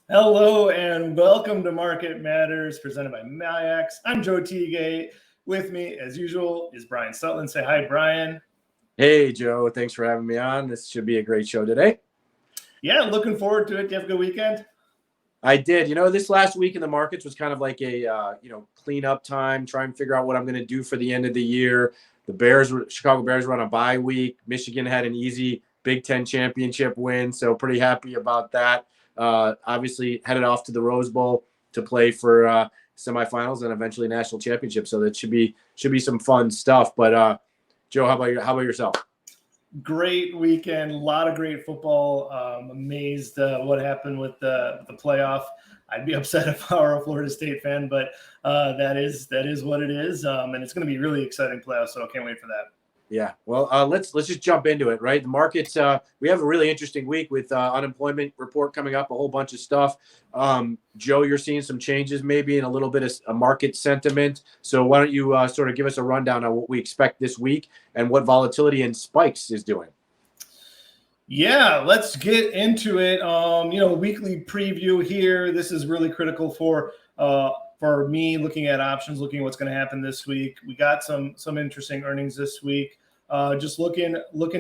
Hello and welcome to Market Matters presented by Mayax. I'm Joe Teagay. With me, as usual, is Brian Sutton. Say hi, Brian. Hey, Joe. Thanks for having me on. This should be a great show today. Yeah, looking forward to it. Do you have a good weekend? I did. This last week in the markets was kind of like a clean up time, try and figure out what I'm going to do for the end of the year. Chicago Bears were on a bye week. Michigan had an easy Big Ten championship win, so pretty happy about that. Obviously, headed off to the Rose Bowl to play for semifinals and eventually national championship. So that should be some fun stuff. But Joe, how about yourself? Great weekend, a lot of great football. Amazed what happened with the playoff. I'd be upset if I were a Florida State fan, but that is what it is, and it's going to be really exciting playoffs. So I can't wait for that. Yeah, well, let's just jump into it, right? The markets, we have a really interesting week with unemployment report coming up, a whole bunch of stuff. Joe, you're seeing some changes maybe in a little bit of a market sentiment. So why don't you sort of give us a rundown on what we expect this week and what volatility and spikes is doing? Yeah, let's get into it. Weekly preview here. This is really critical for me looking at options, looking at what's going to happen this week. We got some interesting earnings this week. Just looking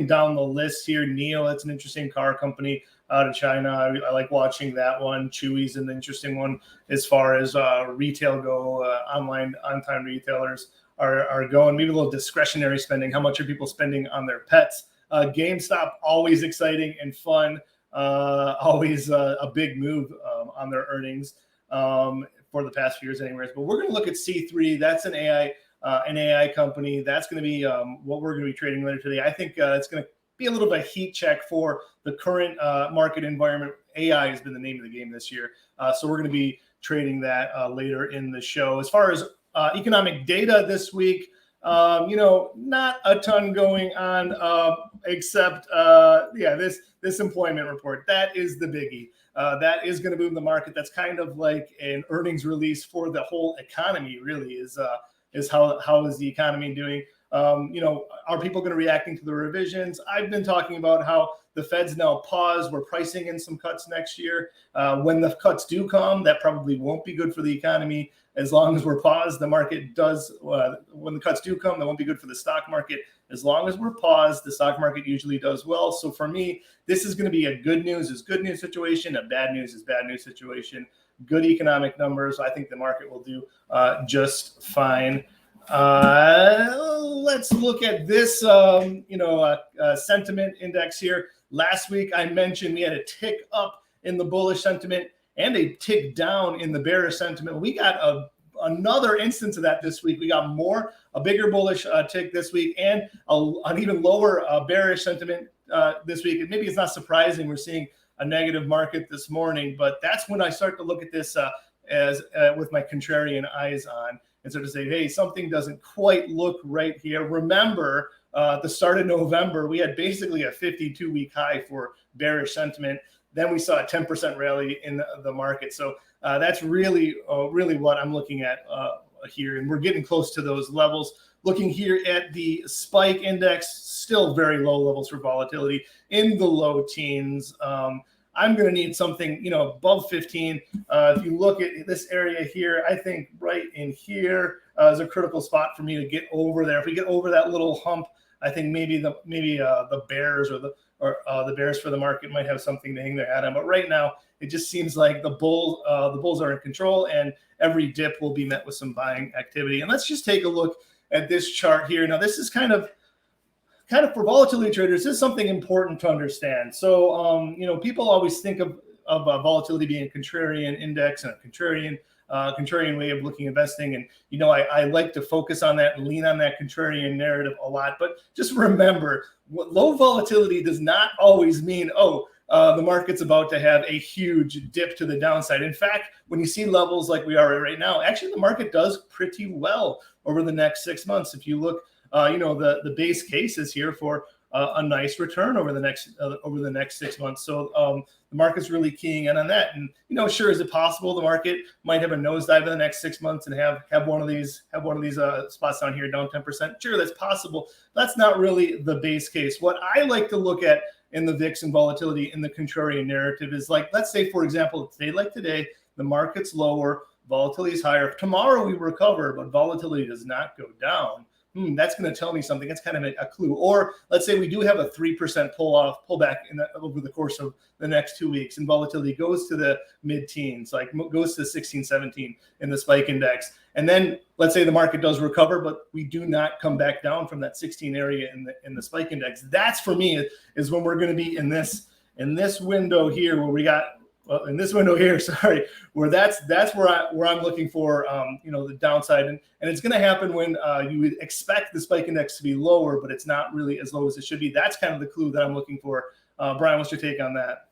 down the list here. NIO, that's an interesting car company out of China. I like watching that one. Chewy's an interesting one as far as retail go. Online on-time retailers are going. Maybe a little discretionary spending. How much are people spending on their pets? GameStop, always exciting and fun. Always a big move on their earnings for the past few years anyways. But we're going to look at C3. That's an AI company. That's going to be what we're going to be trading later today. I think it's going to be a little bit of heat check for the current market environment. AI has been the name of the game this year. So we're going to be trading that later in the show. As far as economic data this week, not a ton going on except this employment report. That is the biggie. That is going to boom the market. That's kind of like an earnings release for the whole economy. Really is how is the economy doing? Are people going to reacting to the revisions? I've been talking about how the Fed's now paused. We're pricing in some cuts next year. When the cuts do come, that probably won't be good for the economy. As long as we're paused, the market does. When the cuts do come, that won't be good for the stock market. As long as we're paused, the stock market usually does well. So for me, this is going to be a good news is good news situation. A bad news is bad news situation. Good economic numbers. I think the market will do just fine. Let's look at this, sentiment index here. Last week, I mentioned we had a tick up in the bullish sentiment and a tick down in the bearish sentiment. We got another instance of that this week. We got a bigger bullish tick this week and an even lower bearish sentiment this week. And maybe it's not surprising we're seeing a negative market this morning, but that's when I start to look at this as with my contrarian eyes on and sort of say, hey, something doesn't quite look right here. Remember, the start of November, we had basically a 52-week high for bearish sentiment. Then we saw a 10% rally in the market. So that's really what I'm looking at here. And we're getting close to those levels. Looking here at the spike index, still very low levels for volatility in the low teens. I'm going to need something, above 15. If you look at this area here, I think right in here is a critical spot for me to get over there. If we get over that little hump, I think maybe the bears or the bears for the market might have something to hang their hat on. But right now, it just seems like the bulls are in control, and every dip will be met with some buying activity. And let's just take a look at this chart here. Now, this is kind of for volatility traders, this is something important to understand. So, people always think of volatility being a contrarian index and a contrarian way of looking at investing. And, I like to focus on that and lean on that contrarian narrative a lot. But just remember, low volatility does not always mean, the market's about to have a huge dip to the downside. In fact, when you see levels like we are right now, actually the market does pretty well over the next 6 months. If you look, the base case is here for a nice return over the next 6 months. So the market's really keying in on that. And sure, is it possible the market might have a nosedive in the next 6 months and have one of these spots down here down 10%? Sure, that's possible. That's not really the base case. What I like to look at in the VIX and volatility in the contrarian narrative is like, let's say, for example, today, like today, the market's lower, volatility is higher. Tomorrow we recover, but volatility does not go down. That's going to tell me something. That's kind of a clue. Or let's say we do have a 3% pullback over the course of the next 2 weeks, and volatility goes to the mid-teens, like goes to 16, 17 in the spike index. And then let's say the market does recover, but we do not come back down from that 16 area in the spike index. That's, for me, is when we're going to be in this window here where we got. Well, in this window here, sorry, where that's where I'm looking for, the downside, and it's going to happen when you would expect the spike index to be lower, but it's not really as low as it should be. That's kind of the clue that I'm looking for. Brian, what's your take on that?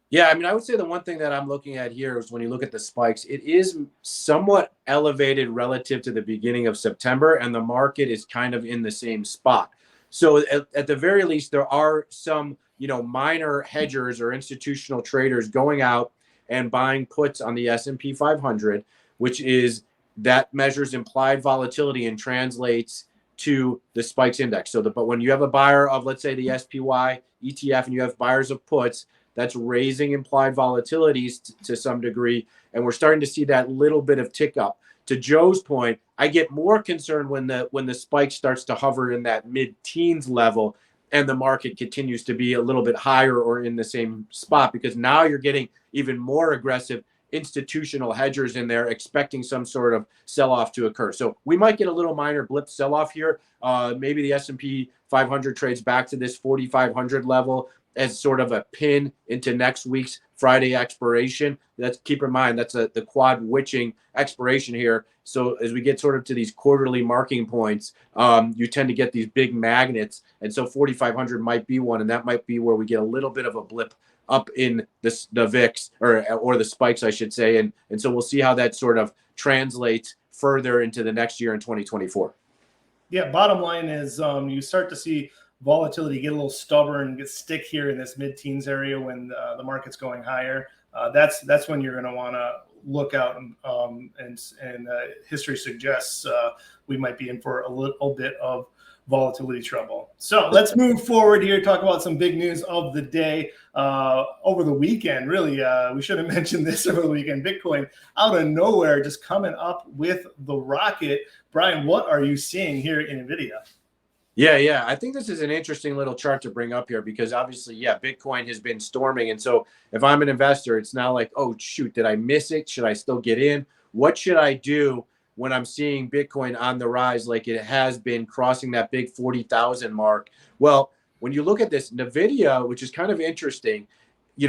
Yeah, I mean, I would say the one thing that I'm looking at here is when you look at the spikes, it is somewhat elevated relative to the beginning of September, and the market is kind of in the same spot. So at the very least, there are some minor hedgers or institutional traders going out and buying puts on the S&P 500, which is that measures implied volatility and translates to the spikes index. But when you have a buyer of, let's say, the SPY ETF, and you have buyers of puts, that's raising implied volatilities to some degree, and we're starting to see that little bit of tick up. To Joe's point, I get more concerned when the spike starts to hover in that mid-teens level, and the market continues to be a little bit higher or in the same spot, because now you're getting even more aggressive institutional hedgers in there expecting some sort of sell-off to occur. So we might get a little minor blip sell-off here. Maybe the S&P 500 trades back to this 4,500 level as sort of a pin into next week's Friday expiration. Keep in mind, that's the quad witching expiration here. So as we get sort of to these quarterly marking points, you tend to get these big magnets. And so 4,500 might be one, and that might be where we get a little bit of a blip up in the VIX or the spikes, I should say. And so we'll see how that sort of translates further into the next year in 2024. Yeah, bottom line is you start to see volatility get a little stubborn, get stick here in this mid-teens area when the market's going higher. That's when you're going to want to look out, and history suggests we might be in for a little bit of volatility trouble. So let's move forward here, talk about some big news of the day. Over the weekend, really, we should have mentioned this over the weekend. Bitcoin out of nowhere, just coming up with the rocket. Brian, what are you seeing here in NVIDIA? Yeah. I think this is an interesting little chart to bring up here because obviously, Bitcoin has been storming. And so if I'm an investor, it's now like, oh, shoot, did I miss it? Should I still get in? What should I do when I'm seeing Bitcoin on the rise like it has been, crossing that big 40,000 mark? Well, when you look at this, NVIDIA, which is kind of interesting,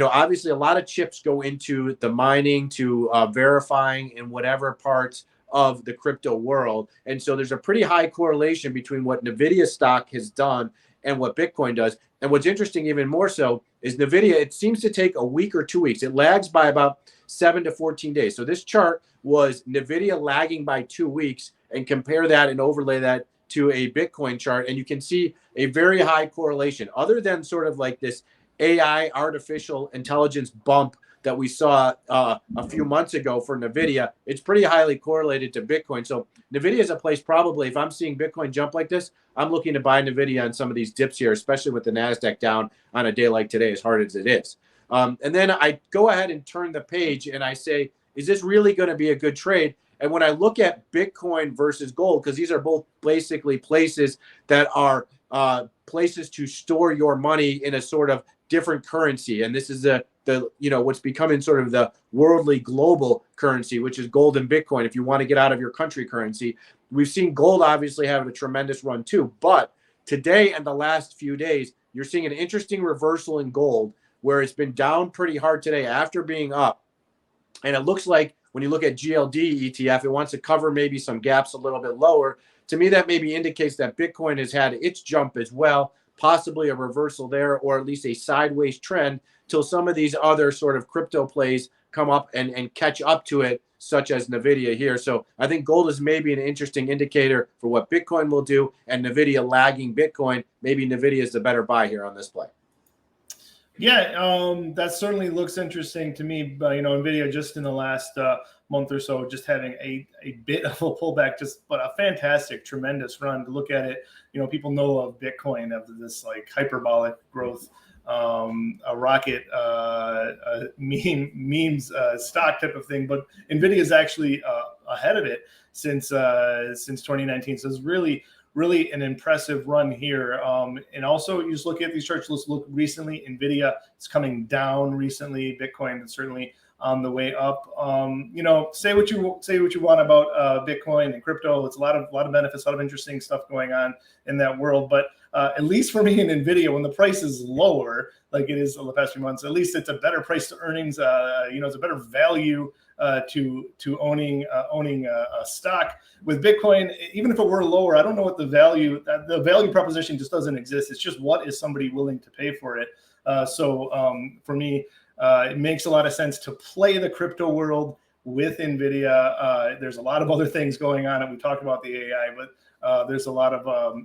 obviously a lot of chips go into the mining to verifying in whatever parts of the crypto world. And so there's a pretty high correlation between what NVIDIA stock has done and what Bitcoin does. And what's interesting even more so is NVIDIA, it seems to take a week or 2 weeks. It lags by about 7 to 14 days. So this chart was NVIDIA lagging by 2 weeks, and compare that and overlay that to a Bitcoin chart. And you can see a very high correlation, other than sort of like this AI, artificial intelligence bump that we saw a few months ago for NVIDIA. It's pretty highly correlated to Bitcoin. So NVIDIA is a place probably, if I'm seeing Bitcoin jump like this, I'm looking to buy NVIDIA on some of these dips here, especially with the NASDAQ down on a day like today, as hard as it is. And then I go ahead and turn the page and I say, is this really going to be a good trade? And when I look at Bitcoin versus gold, because these are both basically places that are places to store your money in a sort of different currency. And this is the what's becoming sort of the worldly global currency, which is gold and Bitcoin. If you want to get out of your country currency, we've seen gold obviously have a tremendous run too. But today and the last few days, you're seeing an interesting reversal in gold where it's been down pretty hard today after being up. And it looks like when you look at GLD ETF, it wants to cover maybe some gaps a little bit lower. To me, that maybe indicates that Bitcoin has had its jump as well, possibly a reversal there, or at least a sideways trend till some of these other sort of crypto plays come up and catch up to it, such as NVIDIA here. So I think gold is maybe an interesting indicator for what Bitcoin will do, and NVIDIA lagging Bitcoin. Maybe NVIDIA is the better buy here on this play. Yeah, that certainly looks interesting to me. But NVIDIA just in the last month or so, just having a bit of a pullback, but a fantastic, tremendous run. To look at it, people know of Bitcoin, of this like hyperbolic growth a rocket memes stock type of thing, but NVIDIA is actually ahead of it since 2019. So it's really an impressive run here. And also, you just look at these charts. Let's look recently. NVIDIA is coming down recently. Bitcoin is certainly on the way up. Say what you want about Bitcoin and crypto. It's a lot of benefits, a lot of interesting stuff going on in that world. But at least for me in NVIDIA, when the price is lower, like it is in the past few months, at least it's a better price to earnings. It's a better value to owning a stock. With Bitcoin, even if it were lower, I don't know what the value proposition just doesn't exist. It's just what is somebody willing to pay for it. For me, it makes a lot of sense to play the crypto world with NVIDIA. There's a lot of other things going on, and we talked about the AI, but there's a lot of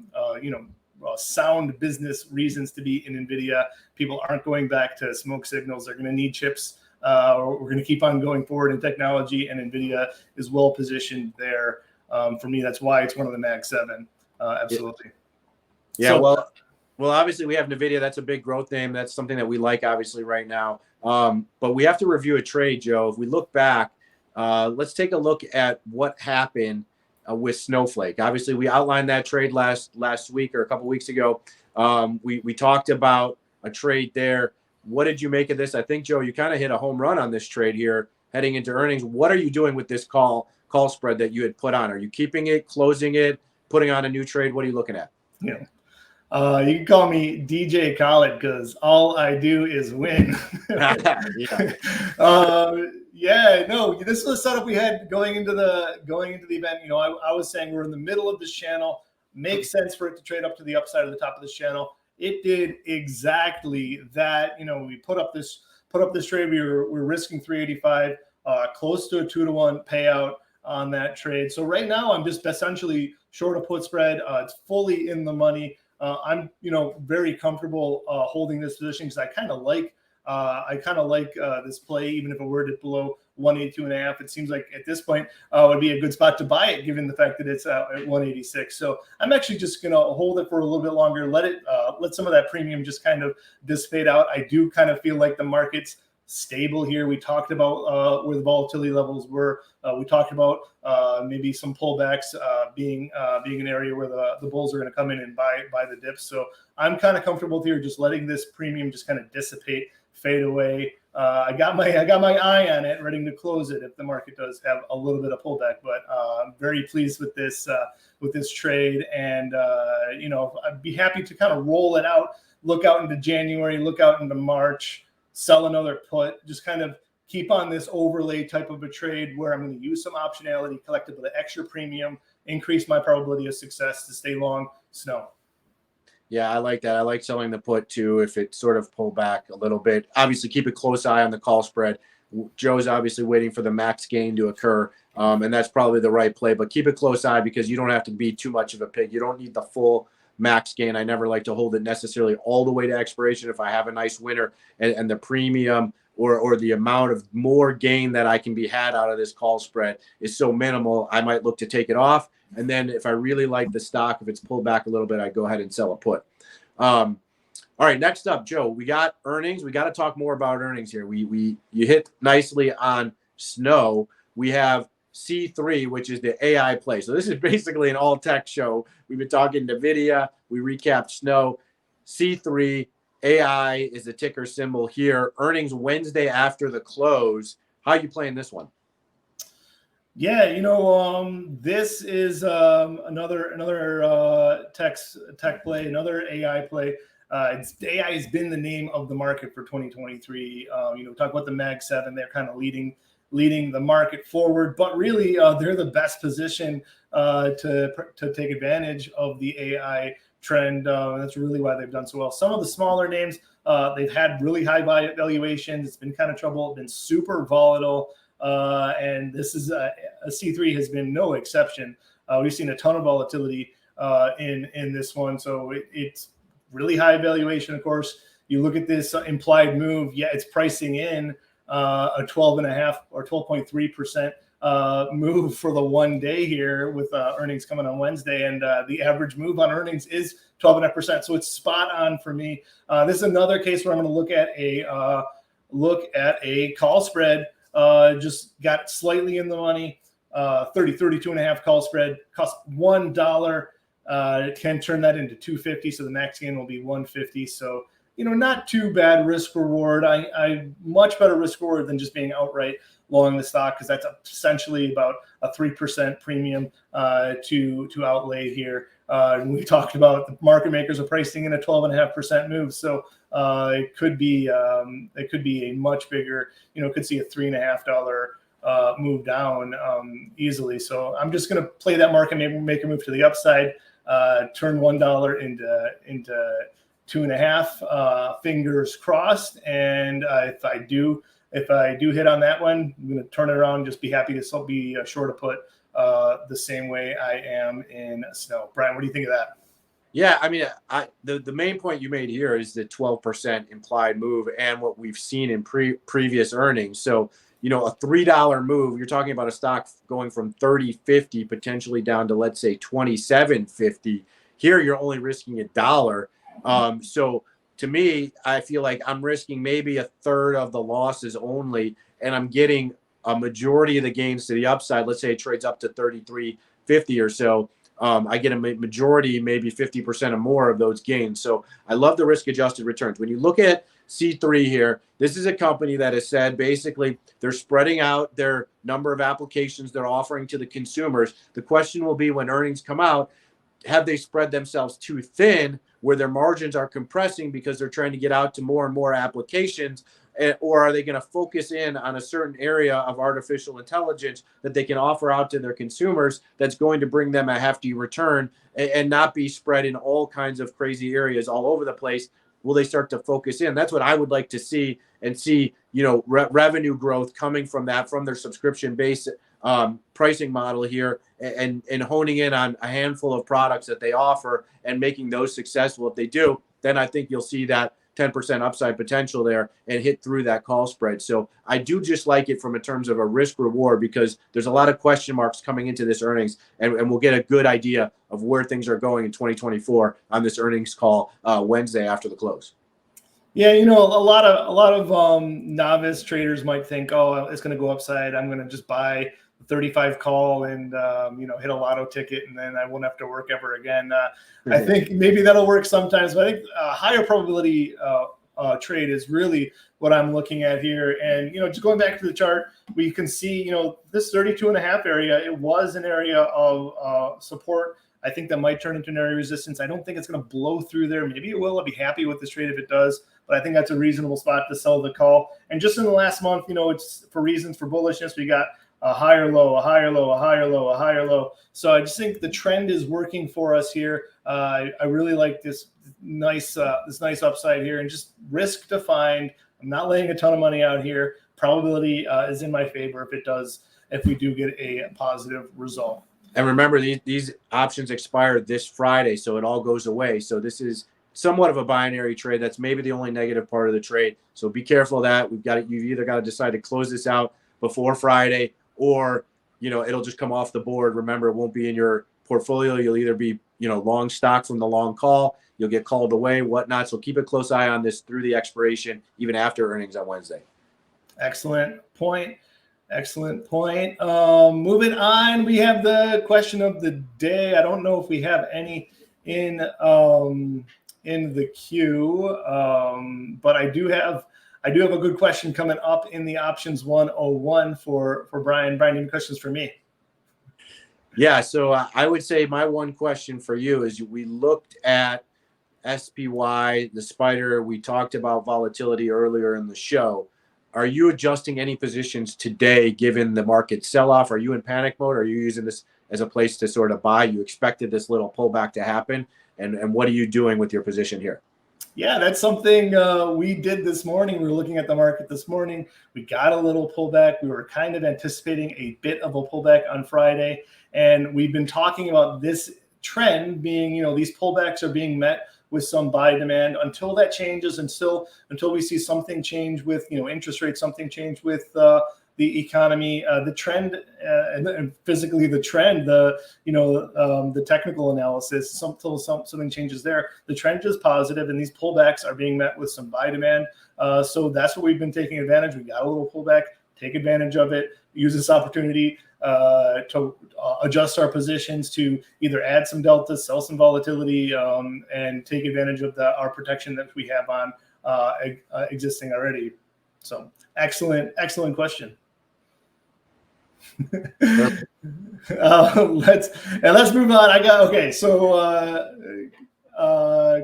sound business reasons to be in NVIDIA. People aren't going back to smoke signals. They're going to need chips. We're going to keep on going forward in technology, and NVIDIA is well positioned there. For me, that's why it's one of the Mag 7. Absolutely. Yeah. So, well, obviously we have NVIDIA. That's a big growth name. That's something that we like, obviously, right now. But we have to review a trade, Joe. If we look back, let's take a look at what happened with Snowflake. Obviously, we outlined that trade last week or a couple weeks ago. We talked about a trade there. What did you make of this? I think, Joe, you kind of hit a home run on this trade here heading into earnings. What are you doing with this call spread that you had put on? Are you keeping it, closing it, putting on a new trade? What are you looking at? Yeah. You can call me DJ Khaled because all I do is win. This was the setup we had going into the event. I was saying we're in the middle of this channel. Makes sense for it to trade up to the upside of the top of this channel. It did exactly that. We put up this trade. We're risking 385, close to a 2-to-1 payout on that trade. So right now I'm just essentially short a put spread. It's fully in the money. I'm very comfortable holding this position because I kind of like this play, even if it were to below 182.5. It seems like at this point would be a good spot to buy it, given the fact that it's at 186. So I'm actually just going to hold it for a little bit longer. Let some of that premium just kind of dissipate out. I do kind of feel like the market's stable here. We talked about where the volatility levels were. We talked about maybe some pullbacks being an area where the bulls are going to come in and buy the dips. So I'm kind of comfortable here, just letting this premium just kind of dissipate, fade away. I got my eye on it, ready to close it if the market does have a little bit of pullback. But I'm very pleased with this trade, and I'd be happy to kind of roll it out, look out into January, look out into March. Sell another put, just kind of keep on this overlay type of a trade where I'm going to use some optionality, collect a bit of extra premium, increase my probability of success to stay long snow. Yeah, I like that. I like selling the put too if it sort of pull back a little bit. Obviously, keep a close eye on the call spread. Joe's obviously waiting for the max gain to occur, and that's probably the right play. But keep a close eye because you don't have to be too much of a pig. You don't need the full max gain. I never like to hold it necessarily all the way to expiration if I have a nice winner and the premium or the amount of more gain that I can be had out of this call spread is so minimal, I might look to take it off. And then if I really like the stock, if it's pulled back a little bit, I go ahead and sell a put. All right, next up, Joe, we got earnings. We got to talk more about earnings here. You hit nicely on snow. We have C3, which is the AI play. So this is basically an all tech show. We've been talking NVIDIA. We recapped snow. C3 AI is the ticker symbol here. Earnings Wednesday after the close. How are you playing this one? Yeah, this is another tech play, another AI play. AI has been the name of the market for 2023. Talk about the Mag 7. They're kind of leading the market forward, but really they're the best position to take advantage of the AI trend. That's really why they've done so well. Some of the smaller names, they've had really high valuations. It's been kind of trouble. It's been super volatile. And this is a C3 has been no exception. We've seen a ton of volatility in this one. So it's really high valuation. Of course, you look at this implied move. Yeah, it's pricing in a 12.5 or 12.3% move for the one day here with earnings coming on Wednesday, and the average move on earnings is 12.5%. So it's spot on for me. This is another case where I'm going to look at a call spread. Just got slightly in the money. 32.5 call spread, cost $1. Can turn that into 250, so the max gain will be 150. So not too bad risk reward. I much better risk reward than just being outright long the stock, because that's essentially about a 3% premium to outlay here. And we talked about the market makers are pricing in a 12.5% move, so it could be a much bigger. Could see a $3.5 move down easily. So I'm just going to play that market maker move to the upside. Turn $1 into 2.5. Fingers crossed. And if I do hit on that one, I'm going to turn it around and just be happy to be sure to put the same way I am in snow. Brian, what do you think of that? Yeah, I mean, the main point you made here is the 12% implied move and what we've seen in previous earnings. So, a $3 move, you're talking about a stock going from 30.50 potentially down to, let's say, 27.50. Here, you're only risking $1. So to me, I feel like I'm risking maybe a third of the losses only, and I'm getting a majority of the gains to the upside. Let's say it trades up to 33.50 or so. I get a majority, maybe 50% or more of those gains. So I love the risk-adjusted returns. When you look at C3 here, this is a company that has said basically they're spreading out their number of applications they're offering to the consumers. The question will be when earnings come out, have they spread themselves too thin where their margins are compressing because they're trying to get out to more and more applications? Or are they going to focus in on a certain area of artificial intelligence that they can offer out to their consumers that's going to bring them a hefty return and not be spread in all kinds of crazy areas all over the place? Will they start to focus in? That's what I would like to see, and see, revenue growth coming from that, from their subscription-based pricing model here, and honing in on a handful of products that they offer and making those successful. If they do, then I think you'll see that 10% upside potential there and hit through that call spread. So I do just like it from in terms of a risk reward, because there's a lot of question marks coming into this earnings, and we'll get a good idea of where things are going in 2024 on this earnings call Wednesday after the close. Yeah, a lot of novice traders might think, oh, it's going to go upside. I'm going to just buy 35 call and hit a lotto ticket, and then I won't have to work ever again. I think maybe that'll work sometimes, but I think higher probability trade is really what I'm looking at here. And just going back to the chart, we can see this 32.5 area. It was an area of support. I think that might turn into an area of resistance. I don't think it's going to blow through there. Maybe it will. I'll be happy with this trade if it does, but I think that's a reasonable spot to sell the call. And just in the last month, it's for reasons for bullishness. We got a higher low, a higher low, a higher low, a higher low. So I just think the trend is working for us here. I really like this nice upside here, and just risk defined. I'm not laying a ton of money out here. Probability is in my favor if we do get a positive result. And remember, these options expire this Friday, so it all goes away. So this is somewhat of a binary trade. That's maybe the only negative part of the trade. So be careful of that. You've either got to decide to close this out before Friday, or it'll just come off the board. Remember, it won't be in your portfolio. You'll either be long stock from the long call, you'll get called away, whatnot. So keep a close eye on this through the expiration, even after earnings on Wednesday. Excellent point. Moving on, we have the question of the day. I don't know if we have any in the queue, but I do have a good question coming up in the options 101 for Brian. Brian, any questions for me? Yeah, so I would say my one question for you is, we looked at SPY, the spider. We talked about volatility earlier in the show. Are you adjusting any positions today given the market sell-off? Are you in panic mode? Are you using this as a place to sort of buy? You expected this little pullback to happen, and what are you doing with your position here? Yeah, that's something we did this morning. We were looking at the market this morning. We got a little pullback. We were kind of anticipating a bit of a pullback on Friday, and we've been talking about this trend being, these pullbacks are being met with some buy demand. Until that changes, until we see something change with interest rates, something change with the economy, the trend, and physically the trend, the technical analysis, something changes there. The trend is positive, and these pullbacks are being met with some buy demand. So that's what we've been taking advantage. We got a little pullback, take advantage of it, use this opportunity to adjust our positions to either add some delta, sell some volatility, and take advantage of our protection that we have on existing already. So excellent question. Let's move on.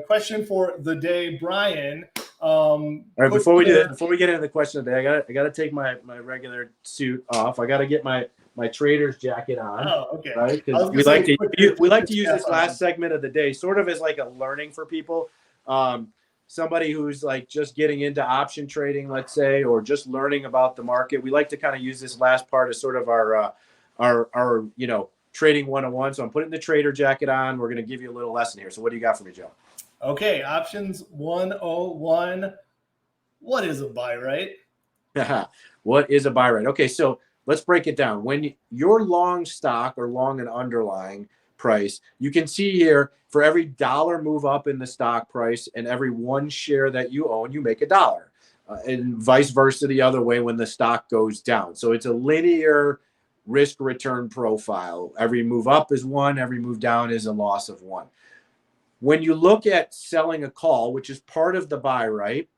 Question for the day, Brian. All right, before we get into the question of the day, I gotta take my regular suit off. I gotta get my trader's jacket on. Oh, okay. Right, because we like to use this last segment of the day sort of as like a learning for people. Somebody who's like just getting into option trading, let's say, or just learning about the market. We like to kind of use this last part as sort of our trading 101. So I'm putting the trader jacket on. We're going to give you a little lesson here. So what do you got for me, Joe? Okay, options 101. What is a buy right? What is a buy right? Okay, so let's break it down. When you're long stock or long an underlying price, you can see here for every dollar move up in the stock price and every one share that you own, you make $1, and vice versa the other way when the stock goes down. So it's a linear risk return profile. Every move up is 1, every move down is a loss of 1. When you look at selling a call, which is part of the buy right,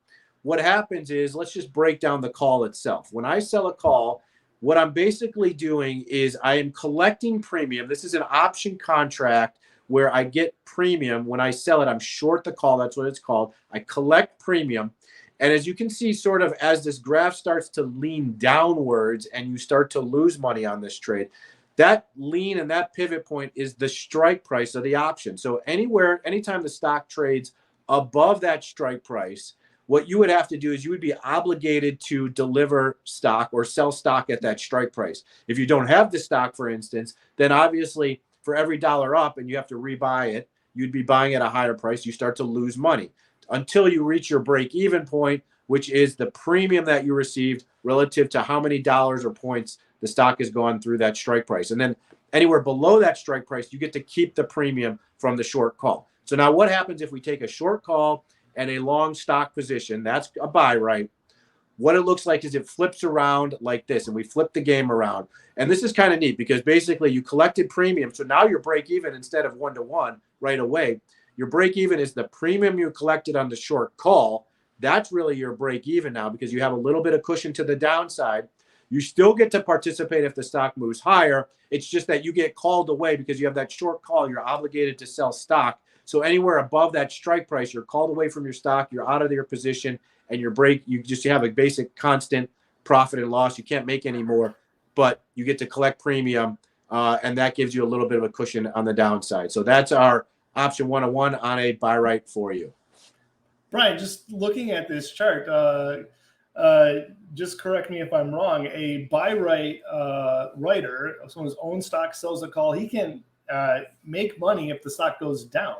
what happens is, let's just break down the call itself. When I sell a call, what I'm basically doing is I am collecting premium. This is an option contract where I get premium. When I sell it, I'm short the call. That's what it's called. I collect premium. And as you can see, sort of as this graph starts to lean downwards and you start to lose money on this trade, that lean and that pivot point is the strike price of the option. So anytime the stock trades above that strike price, what you would have to do is you would be obligated to deliver stock or sell stock at that strike price. If you don't have the stock, for instance, then obviously for every dollar up and you have to rebuy it, you'd be buying at a higher price. You start to lose money until you reach your break-even point, which is the premium that you received relative to how many dollars or points the stock has gone through that strike price. And then anywhere below that strike price, you get to keep the premium from the short call. So now what happens if we take a short call and a long stock position? That's a buy right. What it looks like is it flips around like this, and we flip the game around. And this is kind of neat because basically you collected premium. So now your break even, instead of 1-to-1 right away, your break even is the premium you collected on the short call. That's really your break even now because you have a little bit of cushion to the downside. You still get to participate if the stock moves higher. It's just that you get called away because you have that short call. You're obligated to sell stock. So anywhere above that strike price, you're called away from your stock. You're out of your position, and you have a basic constant profit and loss. You can't make any more, but you get to collect premium, and that gives you a little bit of a cushion on the downside. So that's our option 101 on a buy right for you. Brian, just looking at this chart, just correct me if I'm wrong. A buy right writer, someone whose own stock sells a call, he can make money if the stock goes down.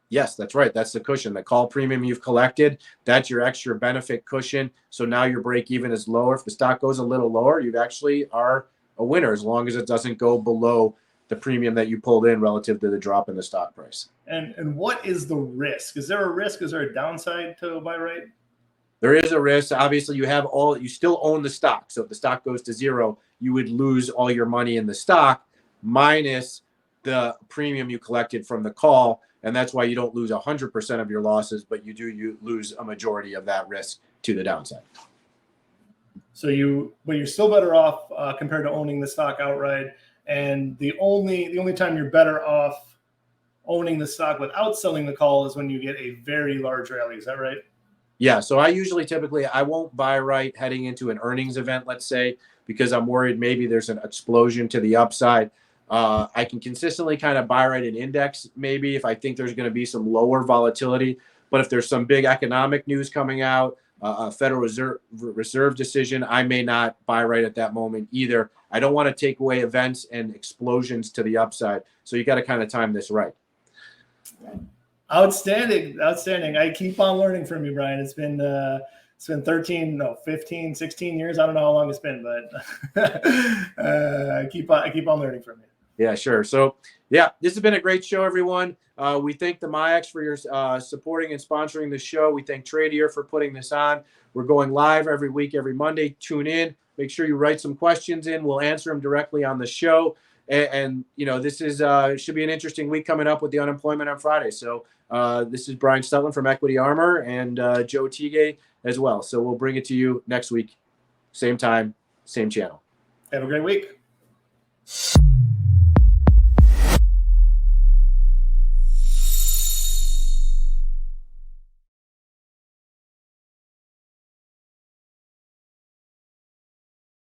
Yes, that's right. That's the cushion. The call premium you've collected, that's your extra benefit cushion. So now your break even is lower. If the stock goes a little lower, you actually are a winner as long as it doesn't go below the premium that you pulled in relative to the drop in the stock price. And what is the risk? Is there a risk? Is there a downside to buy right? There is a risk. Obviously, you still own the stock. So if the stock goes to zero, you would lose all your money in the stock minus the premium you collected from the call. And that's why you don't lose 100% of your losses, but you lose a majority of that risk to the downside. So you're still better off compared to owning the stock outright. And the only time you're better off owning the stock without selling the call is when you get a very large rally. Is that right? Yeah. So I won't buy right heading into an earnings event, let's say, because I'm worried maybe there's an explosion to the upside. I can consistently kind of buy right an index, maybe if I think there's going to be some lower volatility. But if there's some big economic news coming out, a Federal Reserve decision, I may not buy right at that moment either. I don't want to take away events and explosions to the upside. So you got to kind of time this right. Outstanding. I keep on learning from you, Brian. It's been It's been 13, no, 15, 16 years. I don't know how long it's been, but I keep on learning from you. Yeah, sure. So, yeah, this has been a great show, everyone. We thank the MIAX for your supporting and sponsoring the show. We thank Tradier for putting this on. We're going live every week, every Monday. Tune in. Make sure you write some questions in. We'll answer them directly on the show. And you know, this is should be an interesting week coming up with the unemployment on Friday. So this is Brian Stutland from Equity Armor and Joe Teague as well. So we'll bring it to you next week, same time, same channel. Have a great week.